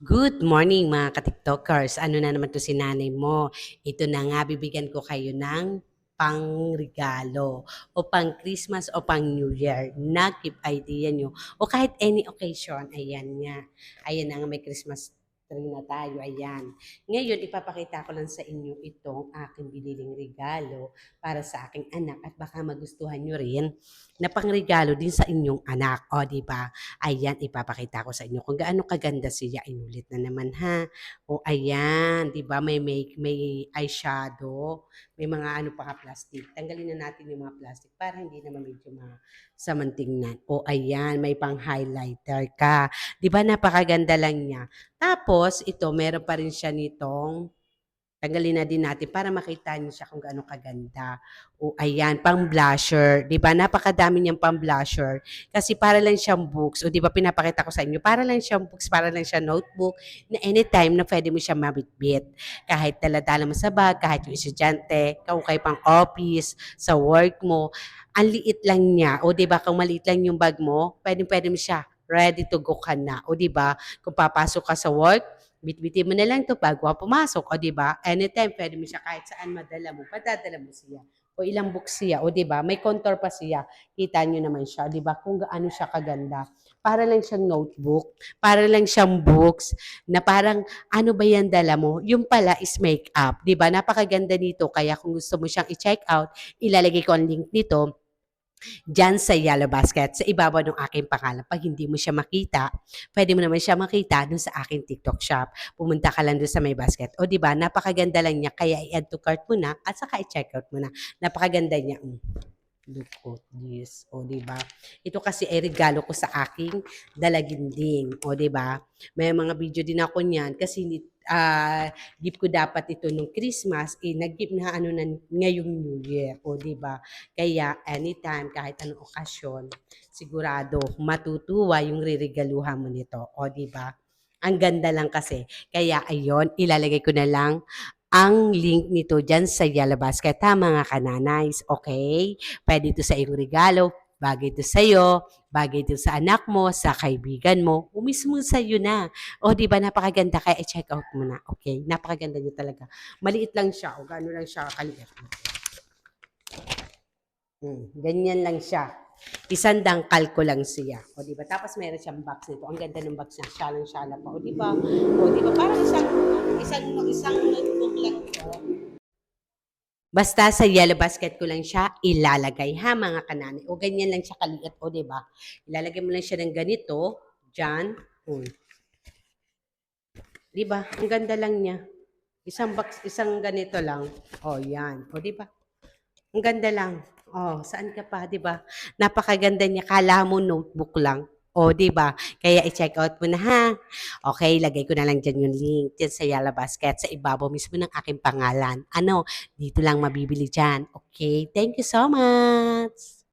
Good morning mga ka-tiktokers. Ano na naman 'to si nanay mo. Ito na nga bibigyan ko kayo ng pangregalo o pang-Christmas o pang-New Year na keep idea nyo o kahit any occasion. Ayan nga. Ayan na nga may Christmas tree na tayo. Ayan. Ngayon, ipapakita ko lang sa inyo itong aking biniling regalo para sa aking anak at baka magustuhan nyo rin na pangregalo din sa inyong anak. O, di ba? Ayan, ipapakita ko sa inyo kung gaano kaganda siya. Inulit na naman ha. O ayan, 'di ba may eyeshadow, may mga ano pa ka plastic. Tanggalin na natin yung mga plastic para hindi naman medyo masamang tingnan. O ayan, may pang highlighter ka. 'Di ba napakaganda lang niya. Tapos ito, meron pa rin siya nitong tanggalin na din natin para makita niyo siya kung gaano kaganda. O ayan, pang blusher. 'Di ba napakadami niyang pang blusher kasi para lang siyang books. O 'di ba pinapakita ko sa inyo, para lang siyang books, para lang siyang notebook na anytime na pwede mo siya mabitbit. Kahit dala-dala mo sa bag, kahit yung estudyante, kung kayo pang office, sa work mo, ang liit lang niya. O 'di ba kung maliit lang yung bag mo, pwedeng-pwede mo siya ready to go ka na. O 'di ba? Kung papasok ka sa work, bitbitin mo na lang 'to bago ka pumasok, o 'di ba? Anytime puwede mo siya kahit saan madala mo, padadala mo siya. O ilang books siya, o 'di ba? May contour pa siya. Kita niyo naman siya, 'di ba? Kung gaano siya kaganda. Para lang siyang notebook, para lang siyang books na parang ano ba 'yan dala mo? Yung pala is makeup, 'di ba? Napakaganda nito kaya kung gusto mo siyang i-check out, ilalagay ko ang link nito diyan sa yellow basket, sa ibabaw ng aking pangalan. Pag hindi mo siya makita, pwede mo naman siya makita dun sa aking TikTok shop. Pumunta ka lang dun sa may basket. O, di ba? Napakaganda lang niya. Kaya i-add to cart mo na at saka i-check out mo na. Napakaganda niya. Look at this. O, di ba? Ito kasi ay regalo ko sa aking dalaginding. O, di ba? May mga video din ako niyan kasi gift ko dapat ito nung Christmas, nag-gift na ano na ngayong New Year. O, di ba? Kaya anytime, kahit anong okasyon, sigurado matutuwa yung riregaluhan mo nito. O, di ba? Ang ganda lang kasi. Kaya ayon, ilalagay ko na lang ang link nito dyan sa Yellow Basket, ha, mga kananays, okay? Pwede ito sa iyong regalo, bagay ito sa iyo, bagay ito sa anak mo, sa kaibigan mo, o mismo sa iyo na. O, di ba, napakaganda, kaya i-check out mo na, okay? Napakaganda niya talaga. Maliit lang siya, o gano'n lang siya kaliit. Ganyan lang siya. Isang dangkal ko lang siya. O, di ba? Tapos meron siyang box nito. Ang ganda ng box niya. Syalang-syala pa. O, di ba? O, di ba? Parang isang notebook lang ito. Basta sa yellow basket ko lang siya ilalagay, ha, mga kanani. O, ganyan lang siya kaliit. O, di ba? Ilalagay mo lang siya ng ganito. Diyan. O, di ba? Ang ganda lang niya. Isang box, isang ganito lang. O, yan. O, di ba? Ang ganda lang. Oh, saan ka pa, 'di ba? Napakaganda niya. Kala mo notebook lang. Oh, 'di ba? Kaya i-check out mo na ha. Okay, lagay ko na lang diyan yung link diyan sa Yellow Basket sa ibabaw mismo ng aking pangalan. Ano, dito lang mabibili diyan. Okay, thank you so much.